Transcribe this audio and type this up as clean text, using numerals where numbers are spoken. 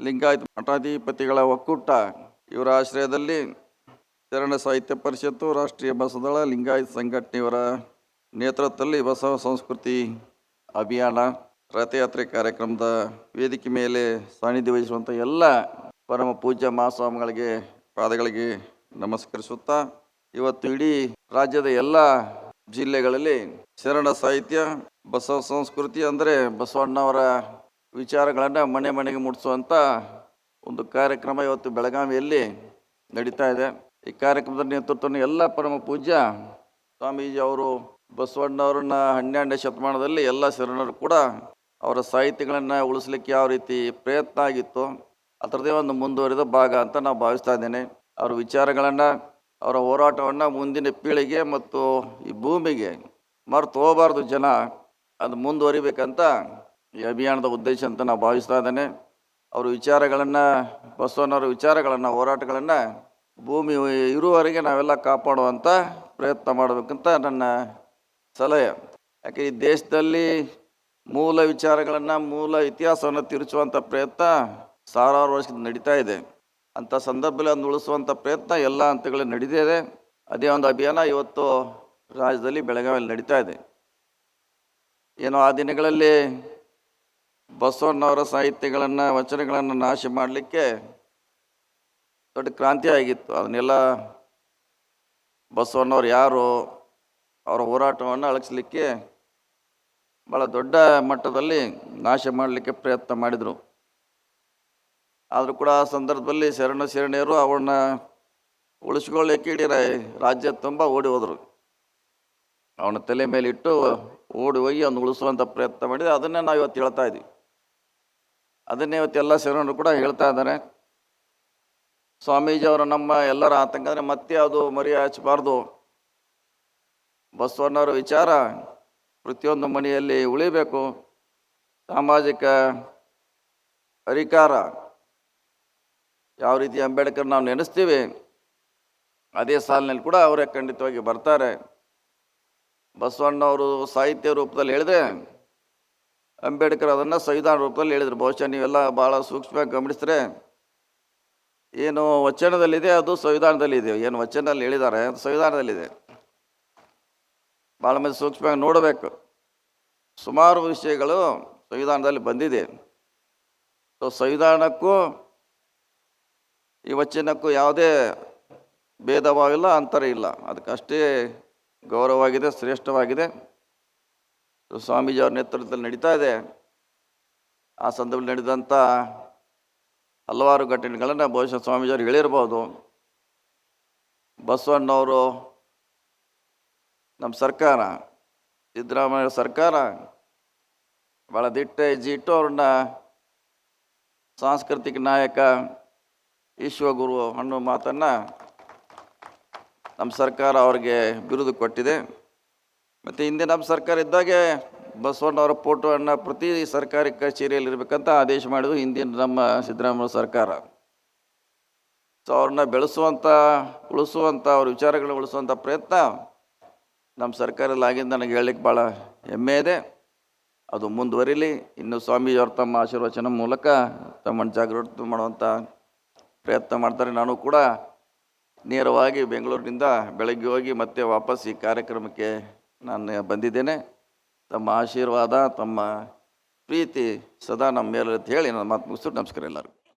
ಲಿಂಗಾಯತ ಮಠಾಧಿಪತಿಗಳ ಒಕ್ಕೂಟ ಇವರ ಆಶ್ರಯದಲ್ಲಿ ಶರಣ ಸಾಹಿತ್ಯ ಪರಿಷತ್ತು, ರಾಷ್ಟ್ರೀಯ ಬಸವದಳ, ಲಿಂಗಾಯತ ಸಂಘಟನೆಯವರ ನೇತೃತ್ವದಲ್ಲಿ ಬಸವ ಸಂಸ್ಕೃತಿ ಅಭಿಯಾನ ರಥಯಾತ್ರೆ ಕಾರ್ಯಕ್ರಮದ ವೇದಿಕೆ ಮೇಲೆ ಸಾನ್ನಿಧ್ಯ ವಹಿಸುವಂಥ ಎಲ್ಲ ಪರಮ ಪೂಜ್ಯ ಮಹಾಸ್ವಾಮಿಗಳಿಗೆ ಪಾದಗಳಿಗೆ ನಮಸ್ಕರಿಸುತ್ತಾ, ಇವತ್ತು ಇಡೀ ರಾಜ್ಯದ ಎಲ್ಲ ಜಿಲ್ಲೆಗಳಲ್ಲಿ ಶರಣ ಸಾಹಿತ್ಯ, ಬಸವ ಸಂಸ್ಕೃತಿ ಅಂದರೆ ಬಸವಣ್ಣವರ ವಿಚಾರಗಳನ್ನು ಮನೆ ಮನೆಗೆ ಮುಟ್ಟಿಸುವಂಥ ಒಂದು ಕಾರ್ಯಕ್ರಮ ಇವತ್ತು ಬೆಳಗಾವಿಯಲ್ಲಿ ನಡೀತಾ ಇದೆ. ಈ ಕಾರ್ಯಕ್ರಮದ ನೇತೃತ್ವವನ್ನು ಎಲ್ಲ ಪರಮ ಪೂಜ್ಯ ಸ್ವಾಮೀಜಿ ಅವರು ಬಸವಣ್ಣವ್ರನ್ನ 12ನೇ ಶತಮಾನದಲ್ಲಿ ಎಲ್ಲ ಶರಣರು ಕೂಡ ಅವರ ಸಾಹಿತ್ಯಗಳನ್ನು ಉಳಿಸ್ಲಿಕ್ಕೆ ಯಾವ ರೀತಿ ಪ್ರಯತ್ನ ಆಗಿತ್ತು ಅದರದೇ ಒಂದು ಮುಂದುವರಿದ ಭಾಗ ಅಂತ ನಾವು ಭಾವಿಸ್ತಾ ಇದ್ದೇನೆ. ಅವರ ವಿಚಾರಗಳನ್ನು, ಅವರ ಹೋರಾಟವನ್ನು ಮುಂದಿನ ಪೀಳಿಗೆ ಮತ್ತು ಈ ಭೂಮಿಗೆ ಮರೆತು ಹೋಗಬಾರ್ದು, ಜನ ಅದು ಮುಂದುವರಿಬೇಕಂತ ಈ ಅಭಿಯಾನದ ಉದ್ದೇಶ ಅಂತ ನಾವು ಭಾವಿಸ್ತಾ ಇದ್ದೇನೆ. ಅವ್ರ ವಿಚಾರಗಳನ್ನು, ಬಸವಣ್ಣವರ ವಿಚಾರಗಳನ್ನು, ಹೋರಾಟಗಳನ್ನು ಭೂಮಿ ಇರುವವರೆಗೆ ನಾವೆಲ್ಲ ಕಾಪಾಡುವಂಥ ಪ್ರಯತ್ನ ಮಾಡಬೇಕಂತ ನನ್ನ ಸಲಹೆ. ಯಾಕೆ ಈ ದೇಶದಲ್ಲಿ ಮೂಲ ವಿಚಾರಗಳನ್ನು, ಮೂಲ ಇತಿಹಾಸವನ್ನು ತಿರುಚುವಂಥ ಪ್ರಯತ್ನ ಸಾವಿರಾರು ವರ್ಷದಿಂದ ನಡೀತಾ ಇದೆ. ಅಂಥ ಸಂದರ್ಭದಲ್ಲಿ ಅದನ್ನು ಉಳಿಸುವಂಥ ಪ್ರಯತ್ನ ಎಲ್ಲ ಹಂತಗಳಲ್ಲಿ ನಡೀತಿದೆ. ಅದೇ ಒಂದು ಅಭಿಯಾನ ಇವತ್ತು ರಾಜ್ಯದಲ್ಲಿ ಬೆಳಗಾವಿಯಲ್ಲಿ ನಡೀತಾ ಇದೆ. ಏನೋ ಆ ದಿನಗಳಲ್ಲಿ ಬಸವಣ್ಣವರ ಸಾಹಿತ್ಯಗಳನ್ನು, ವಚನಗಳನ್ನು ನಾಶ ಮಾಡಲಿಕ್ಕೆ ದೊಡ್ಡ ಕ್ರಾಂತಿ ಆಗಿತ್ತು. ಅದನ್ನೆಲ್ಲ ಬಸವಣ್ಣವ್ರು ಯಾರು, ಅವರ ಹೋರಾಟವನ್ನು ಅಳಿಸ್ಲಿಕ್ಕೆ ಭಾಳ ದೊಡ್ಡ ಮಟ್ಟದಲ್ಲಿ ನಾಶ ಮಾಡಲಿಕ್ಕೆ ಪ್ರಯತ್ನ ಮಾಡಿದರು. ಆದರೂ ಕೂಡ ಆ ಸಂದರ್ಭದಲ್ಲಿ ಶರಣೆಯರು ಅವನ್ನ ಉಳಿಸ್ಕೊಳ್ಳಿಕ್ಕೆ ಇಡೀ ರಾಜ್ಯ ತುಂಬ ಓಡಿ ಹೋದರು. ಅವನ ತಲೆ ಮೇಲೆ ಇಟ್ಟು ಓಡಿ ಹೋಗಿ ಅವನು ಉಳಿಸುವಂಥ ಪ್ರಯತ್ನ ಮಾಡಿದರೆ ಅದನ್ನೇ ನಾವು ಇವತ್ತು ಹೇಳ್ತಾ ಇದ್ದೀವಿ. ಅದನ್ನೇ ಇವತ್ತೆಲ್ಲ ಶರಣರು ಕೂಡ ಹೇಳ್ತಾ ಇದ್ದಾರೆ. ಸ್ವಾಮೀಜಿಯವರು ನಮ್ಮ ಎಲ್ಲರ ಆತಂಕ ಅಂದರೆ ಮತ್ತೆ ಅದು ಮರಿ ಹಚ್ಚಬಾರ್ದು. ಬಸವಣ್ಣವರ ವಿಚಾರ ಪ್ರತಿಯೊಂದು ಮನೆಯಲ್ಲಿ ಉಳಿಬೇಕು. ಸಾಮಾಜಿಕ ಅಧಿಕಾರ ಯಾವ ರೀತಿ ಅಂಬೇಡ್ಕರ್ ನಾವು ನೆನೆಸ್ತೀವಿ ಅದೇ ಸಾಲಿನಲ್ಲಿ ಕೂಡ ಅವರೇ ಖಂಡಿತವಾಗಿ ಬರ್ತಾರೆ. ಬಸವಣ್ಣವರು ಸಾಹಿತ್ಯ ರೂಪದಲ್ಲಿ ಹೇಳಿದ್ರೆ ಅಂಬೇಡ್ಕರ್ ಅದನ್ನು ಸಂವಿಧಾನ ರೂಪದಲ್ಲಿ ಹೇಳಿದರು. ಬಹುಶಃ ನೀವೆಲ್ಲ ಭಾಳ ಸೂಕ್ಷ್ಮವಾಗಿ ಗಮನಿಸಿದ್ರೆ ಏನು ವಚನದಲ್ಲಿದೆ ಅದು ಸಂವಿಧಾನದಲ್ಲಿದೆ, ಏನು ವಚನದಲ್ಲಿ ಹೇಳಿದ್ದಾರೆ ಅದು ಸಂವಿಧಾನದಲ್ಲಿದೆ. ಭಾಳ ಮಂದಿ ಸೂಕ್ಷ್ಮವಾಗಿ ನೋಡಬೇಕು. ಸುಮಾರು ವಿಷಯಗಳು ಸಂವಿಧಾನದಲ್ಲಿ ಬಂದಿದೆ. ಸೊ ಸಂವಿಧಾನಕ್ಕೂ ಈ ವಚನಕ್ಕೂ ಯಾವುದೇ ಭೇದ ಭಾವಿಲ್ಲ, ಅಂತರ ಇಲ್ಲ. ಅದಕ್ಕಷ್ಟೇ ಗೌರವವಾಗಿದೆ, ಶ್ರೇಷ್ಠವಾಗಿದೆ. ಸ್ವಾಮೀಜಿಯವ್ರ ನೇತೃತ್ವದಲ್ಲಿ ನಡೀತಾ ಇದೆ. ಆ ಸಂದರ್ಭದಲ್ಲಿ ನಡೆದಂಥ ಹಲವಾರು ಘಟನೆಗಳನ್ನು ಬಹುಶಃ ಸ್ವಾಮೀಜಿಯವ್ರು ಹೇಳಿರ್ಬೋದು. ಬಸವಣ್ಣವರು, ನಮ್ಮ ಸರ್ಕಾರ, ಸಿದ್ದರಾಮಯ್ಯ ಸರ್ಕಾರ ಭಾಳ ದಿಟ್ಟ ಹೆಜ್ಜೆ ಇಟ್ಟು ಅವ್ರನ್ನ ಸಾಂಸ್ಕೃತಿಕ ನಾಯಕ, ವಿಶ್ವಗುರು ಅನ್ನೋ ಮಾತನ್ನು ನಮ್ಮ ಸರ್ಕಾರ ಅವ್ರಿಗೆ ಬಿರುದು ಕೊಟ್ಟಿದೆ. ಮತ್ತು ಹಿಂದೆ ನಮ್ಮ ಸರ್ಕಾರ ಇದ್ದಾಗೆ ಬಸವಣ್ಣವರ ಫೋಟೋವನ್ನು ಪ್ರತಿ ಸರ್ಕಾರಿ ಕಚೇರಿಯಲ್ಲಿ ಇರಬೇಕಂತ ಆದೇಶ ಮಾಡಿದ್ದು ಹಿಂದಿನ ನಮ್ಮ ಸಿದ್ದರಾಮಯ್ಯ ಸರ್ಕಾರ. ಸೊ ಅವ್ರನ್ನ ಬೆಳೆಸುವಂಥ, ಉಳಿಸುವಂಥ, ಅವ್ರ ವಿಚಾರಗಳನ್ನ ಉಳಿಸುವಂಥ ಪ್ರಯತ್ನ ನಮ್ಮ ಸರ್ಕಾರದಲ್ಲಿ ಆಗಿದ್ದು ನನಗೆ ಹೇಳಲಿಕ್ಕೆ ಭಾಳ ಹೆಮ್ಮೆ ಇದೆ. ಅದು ಮುಂದುವರಿಲಿ. ಇನ್ನು ಸ್ವಾಮೀಜಿಯವರು ತಮ್ಮ ಆಶೀರ್ವಚನ ಮೂಲಕ ತಮ್ಮನ್ನು ಜಾಗೃತಿ ಮಾಡುವಂಥ ಪ್ರಯತ್ನ ಮಾಡ್ತಾರೆ. ನಾನು ಕೂಡ ನೇರವಾಗಿ ಬೆಂಗಳೂರಿನಿಂದ ಬೆಳಗ್ಗೆ ಹೋಗಿ ಮತ್ತೆ ವಾಪಸ್ ಈ ಕಾರ್ಯಕ್ರಮಕ್ಕೆ ನಾನು ಬಂದಿದ್ದೇನೆ. ತಮ್ಮ ಆಶೀರ್ವಾದ, ತಮ್ಮ ಪ್ರೀತಿ ಸದಾ ನಮ್ಮ ಮೇಲೆ ಅಂತ ಹೇಳಿ ನಾನು ಮಾತು ಮುಗಿಸ್ತು. ನಮಸ್ಕಾರ ಎಲ್ಲರಿಗೂ.